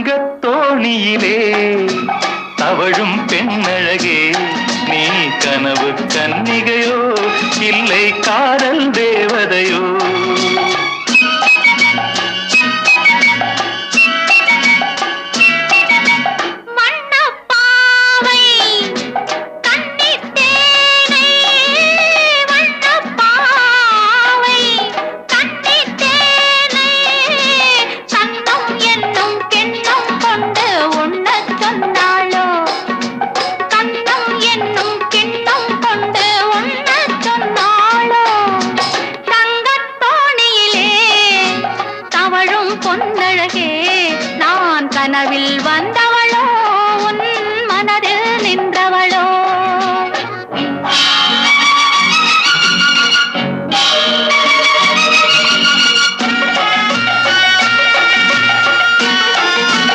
தங்கத்தோணியிலே தவழும் பெண்ணழகே, நீ கனவு கன்னிகையோ இல்லை காதல் தேவதையோ? பொன்னழகே, நான் கனவில் வந்த